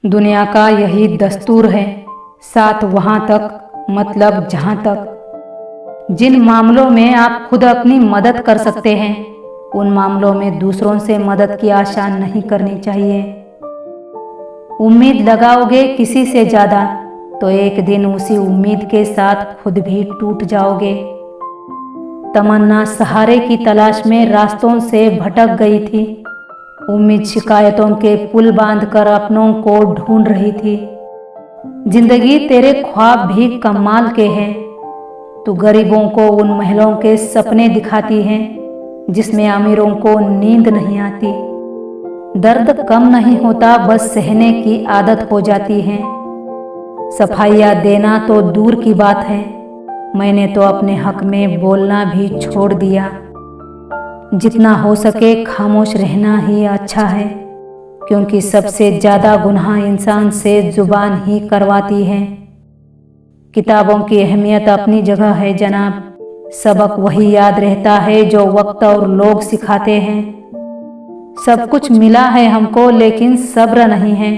दुनिया का यही दस्तूर है, साथ वहाँ तक मतलब जहाँ तक। जिन मामलों में आप खुद अपनी मदद कर सकते हैं, उन मामलों में दूसरों से मदद की आशा नहीं करनी चाहिए। उम्मीद लगाओगे किसी से ज़्यादा तो एक दिन उसी उम्मीद के साथ खुद भी टूट जाओगे। तमन्ना सहारे की तलाश में रास्तों से भटक गई थी। उम्मीद शिकायतों के पुल बांधकर अपनों को ढूंढ रही थी। जिंदगी तेरे ख्वाब भी कमाल के हैं। तू गरीबों को उन महलों के सपने दिखाती है जिसमें अमीरों को नींद नहीं आती। दर्द कम नहीं होता, बस सहने की आदत हो जाती है। सफाइयाँ देना तो दूर की बात है, मैंने तो अपने हक में बोलना भी छोड़ दिया। जितना हो सके खामोश रहना ही अच्छा है, क्योंकि सबसे ज़्यादा गुनाह इंसान से जुबान ही करवाती है। किताबों की अहमियत अपनी जगह है जनाब, सबक वही याद रहता है जो वक्त और लोग सिखाते हैं। सब कुछ मिला है हमको लेकिन सब्र नहीं है,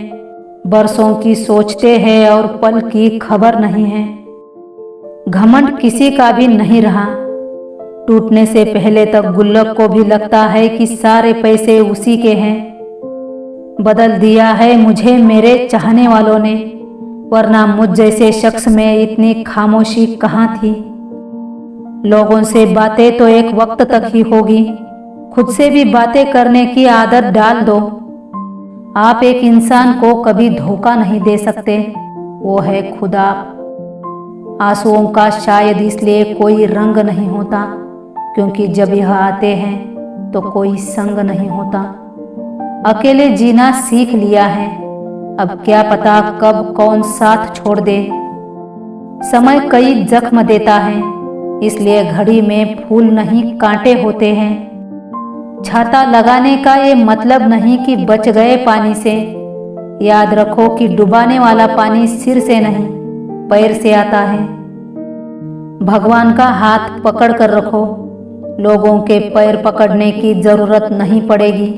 बरसों की सोचते हैं और पल की खबर नहीं है। घमंड किसी का भी नहीं रहा, टूटने से पहले तक गुल्लक को भी लगता है कि सारे पैसे उसी के हैं। बदल दिया है मुझे मेरे चाहने वालों ने, वरना मुझ जैसे शख्स में इतनी खामोशी कहाँ थी। लोगों से बातें तो एक वक्त तक ही होगी, खुद से भी बातें करने की आदत डाल दो। आप एक इंसान को कभी धोखा नहीं दे सकते, वो है खुदा। आंसुओं का शायद इसलिए कोई रंग नहीं होता, क्योंकि जब यह आते हैं तो कोई संग नहीं होता। अकेले जीना सीख लिया है, अब क्या पता कब कौन साथ छोड़ दे। समय कई जख्म देता है, इसलिए घड़ी में फूल नहीं कांटे होते हैं। छाता लगाने का ये मतलब नहीं कि बच गए पानी से। याद रखो कि डुबाने वाला पानी सिर से नहीं, पैर से आता है। भगवान का हाथ पकड़ कर रखो, लोगों के पैर पकड़ने की जरूरत नहीं पड़ेगी।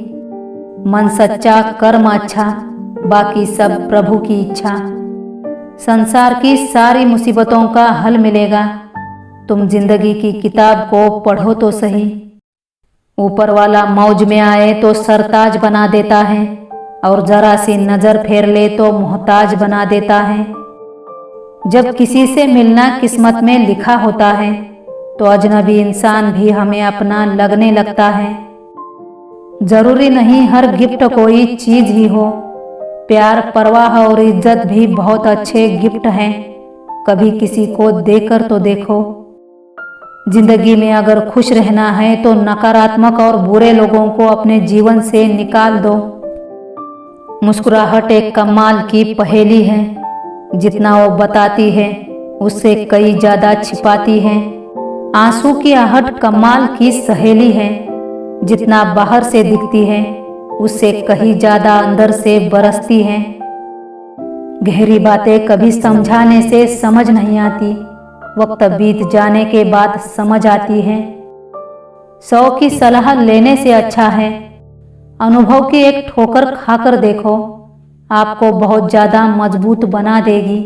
मन सच्चा, कर्म अच्छा, बाकी सब प्रभु की इच्छा। संसार की सारी मुसीबतों का हल मिलेगा, तुम जिंदगी की किताब को पढ़ो तो सही। ऊपर वाला मौज में आए तो सरताज बना देता है, और जरा सी नजर फेर ले तो मोहताज बना देता है। जब किसी से मिलना किस्मत में लिखा होता है, तो अजनबी इंसान भी हमें अपना लगने लगता है। जरूरी नहीं हर गिफ्ट कोई चीज ही हो, प्यार, परवाह और इज्जत भी बहुत अच्छे गिफ्ट हैं। कभी किसी को देकर तो देखो। जिंदगी में अगर खुश रहना है तो नकारात्मक और बुरे लोगों को अपने जीवन से निकाल दो। मुस्कुराहट एक कमाल की पहेली है, जितना वो बताती है उससे कई ज्यादा छिपाती है। आंसू की आहट कमाल की सहेली है, जितना बाहर से दिखती है उससे कहीं ज्यादा अंदर से बरसती है। गहरी बातें कभी समझाने से समझ नहीं आती, वक्त बीत जाने के बाद समझ आती है। 100 की सलाह लेने से अच्छा है अनुभव की एक ठोकर खाकर देखो, आपको बहुत ज्यादा मजबूत बना देगी।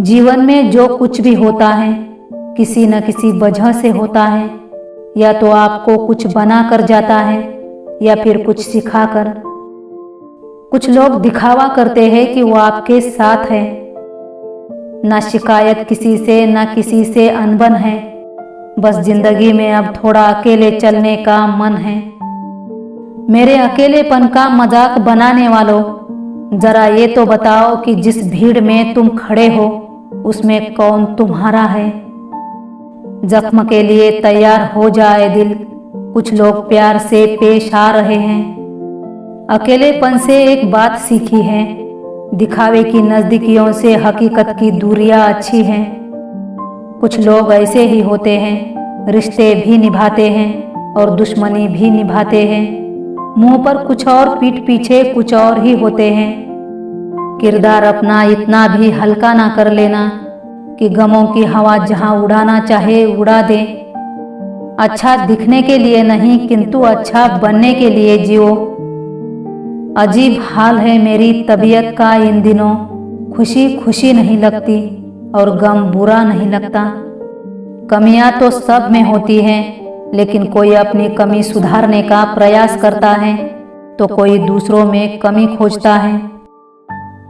जीवन में जो कुछ भी होता है किसी न किसी वजह से होता है, या तो आपको कुछ बना कर जाता है या फिर कुछ सिखा कर। कुछ लोग दिखावा करते हैं कि वो आपके साथ है, ना शिकायत किसी से, ना किसी से अनबन है, बस जिंदगी में अब थोड़ा अकेले चलने का मन है। मेरे अकेलेपन का मजाक बनाने वालों, जरा ये तो बताओ कि जिस भीड़ में तुम खड़े हो उसमें कौन तुम्हारा है। जख्म के लिए तैयार हो जाए दिल, कुछ लोग प्यार से पेश आ रहे हैं। अकेलेपन से एक बात सीखी है, दिखावे की नजदीकियों से हकीकत की दूरियां अच्छी हैं। कुछ लोग ऐसे ही होते हैं, रिश्ते भी निभाते हैं और दुश्मनी भी निभाते हैं। मुंह पर कुछ और पीठ पीछे कुछ और ही होते हैं। किरदार अपना इतना भी हल्का ना कर लेना कि गमों की हवा जहां उड़ाना चाहे उड़ा दे। अच्छा दिखने के लिए नहीं, किंतु अच्छा बनने के लिए जियो। अजीब हाल है मेरी तबीयत का इन दिनों। खुशी खुशी नहीं लगती और गम बुरा नहीं लगता। कमियां तो सब में होती हैं, लेकिन कोई अपनी कमी सुधारने का प्रयास करता है तो कोई दूसरों में कमी खोजता है।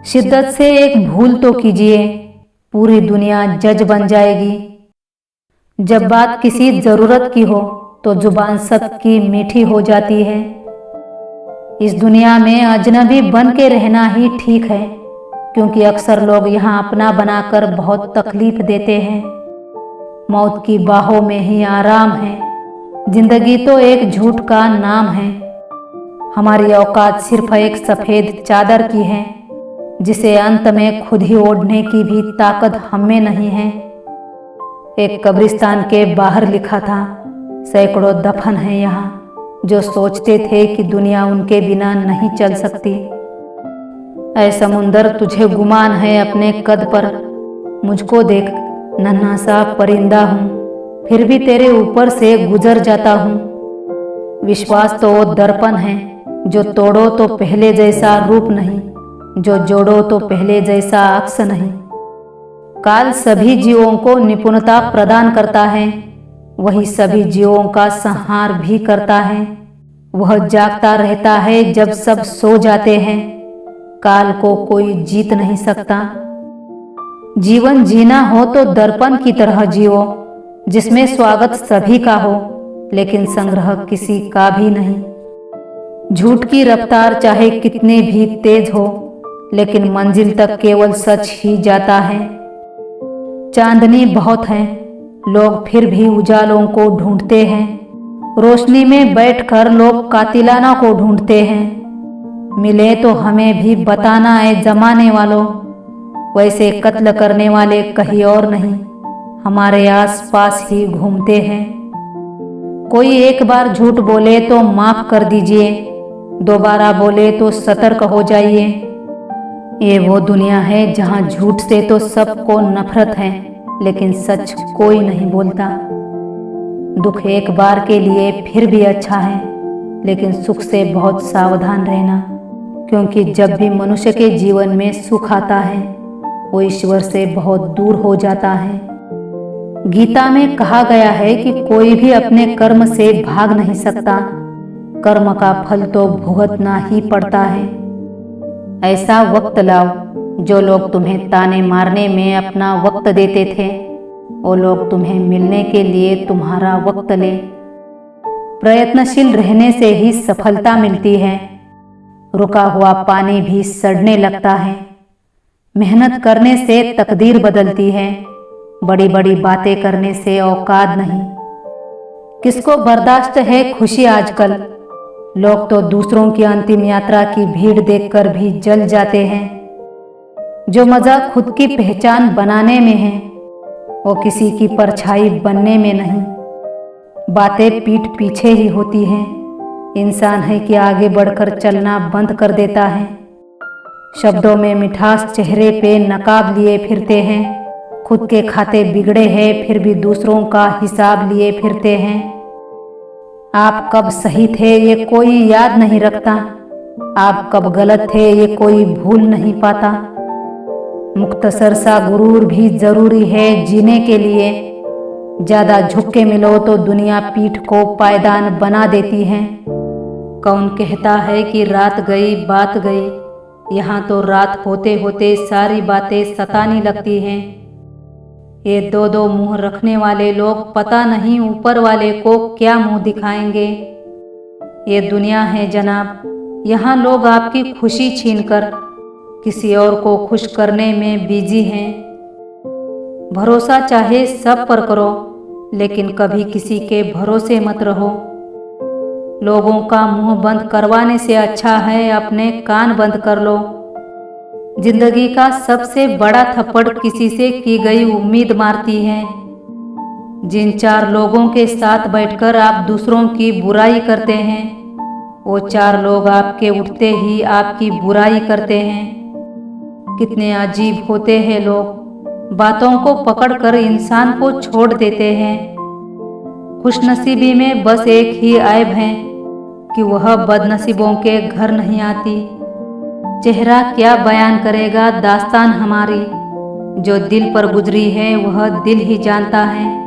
शिद्दत से एक भूल तो कीजिए, पूरी दुनिया जज बन जाएगी। जब बात किसी जरूरत की हो तो जुबान सबकी मीठी हो जाती है। इस दुनिया में अजनबी बन के रहना ही ठीक है, क्योंकि अक्सर लोग यहाँ अपना बनाकर बहुत तकलीफ देते हैं। मौत की बाहों में ही आराम है, जिंदगी तो एक झूठ का नाम है। हमारी औकात सिर्फ एक सफेद चादर की है, जिसे अंत में खुद ही ओढ़ने की भी ताकत हमें नहीं है। एक कब्रिस्तान के बाहर लिखा था, सैकड़ों दफन हैं यहाँ जो सोचते थे कि दुनिया उनके बिना नहीं चल सकती। ऐ समुंदर, तुझे गुमान है अपने कद पर। मुझको देख, नन्हा सा परिंदा हूँ, फिर भी तेरे ऊपर से गुजर जाता हूँ। विश्वास तो वो दर्पण है जो तोड़ो तो पहले जैसा रूप नहीं, जो जोड़ो तो पहले जैसा अक्स नहीं। काल सभी जीवों को निपुणता प्रदान करता है, वही सभी जीवों का संहार भी करता है। वह जागता रहता है जब सब सो जाते हैं। काल को कोई जीत नहीं सकता। जीवन जीना हो तो दर्पण की तरह जियो, जिसमें स्वागत सभी का हो लेकिन संग्रह किसी का भी नहीं। झूठ की रफ्तार चाहे कितने भी तेज हो, लेकिन मंजिल तक केवल सच ही जाता है। चांदनी बहुत है, लोग फिर भी उजालों को ढूंढते हैं। रोशनी में बैठकर लोग कातिलाना को ढूंढते हैं। मिले तो हमें भी बताना है जमाने वालों, वैसे कत्ल करने वाले कहीं और नहीं, हमारे आसपास ही घूमते हैं। कोई एक बार झूठ बोले तो माफ कर दीजिए, दोबारा बोले तो सतर्क हो जाइए। ये वो दुनिया है जहाँ झूठ से तो सबको नफरत है, लेकिन सच कोई नहीं बोलता। दुख एक बार के लिए फिर भी अच्छा है, लेकिन सुख से बहुत सावधान रहना, क्योंकि जब भी मनुष्य के जीवन में सुख आता है वो ईश्वर से बहुत दूर हो जाता है। गीता में कहा गया है कि कोई भी अपने कर्म से भाग नहीं सकता, कर्म का फल तो भुगतना ही पड़ता है। ऐसा वक्त लाओ, जो लोग तुम्हें ताने मारने में अपना वक्त देते थे, वो लोग तुम्हें मिलने के लिए तुम्हारा वक्त ले। प्रयत्नशील रहने से ही सफलता मिलती है। रुका हुआ पानी भी सड़ने लगता है। मेहनत करने से तकदीर बदलती है, बड़ी बड़ी बातें करने से औकात नहीं। किसको बर्दाश्त है खुशी आजकल? लोग तो दूसरों की अंतिम यात्रा की भीड़ देखकर भी जल जाते हैं। जो मजा खुद की पहचान बनाने में है, वो किसी की परछाई बनने में नहीं। बातें पीठ पीछे ही होती हैं। इंसान है कि आगे बढ़कर चलना बंद कर देता है। शब्दों में मिठास, चेहरे पे नकाब लिए फिरते हैं। खुद के खाते बिगड़े हैं, फिर भी दूसरों का हिसाब लिए फिरते हैं। आप कब सही थे ये कोई याद नहीं रखता, आप कब गलत थे ये कोई भूल नहीं पाता। मुख्तसर सा गुरूर भी जरूरी है जीने के लिए। ज्यादा झुक के मिलो तो दुनिया पीठ को पायदान बना देती है। कौन कहता है कि रात गई बात गई, यहाँ तो रात होते होते सारी बातें सताने लगती हैं। ये दो दो मुंह रखने वाले लोग पता नहीं ऊपर वाले को क्या मुंह दिखाएंगे। ये दुनिया है जनाब, यहाँ लोग आपकी खुशी छीनकर किसी और को खुश करने में बिजी हैं। भरोसा चाहे सब पर करो, लेकिन कभी किसी के भरोसे मत रहो। लोगों का मुंह बंद करवाने से अच्छा है अपने कान बंद कर लो। जिंदगी का सबसे बड़ा थप्पड़ किसी से की गई उम्मीद मारती है। जिन चार लोगों के साथ बैठकर आप दूसरों की बुराई करते हैं, वो चार लोग आपके उठते ही आपकी बुराई करते हैं। कितने अजीब होते हैं लोग, बातों को पकड़कर इंसान को छोड़ देते हैं। खुशनसीबी में बस एक ही ऐब है कि वह बदनसीबों के घर नहीं आती। चेहरा क्या बयान करेगा दास्तान हमारी, जो दिल पर गुजरी है वह दिल ही जानता है।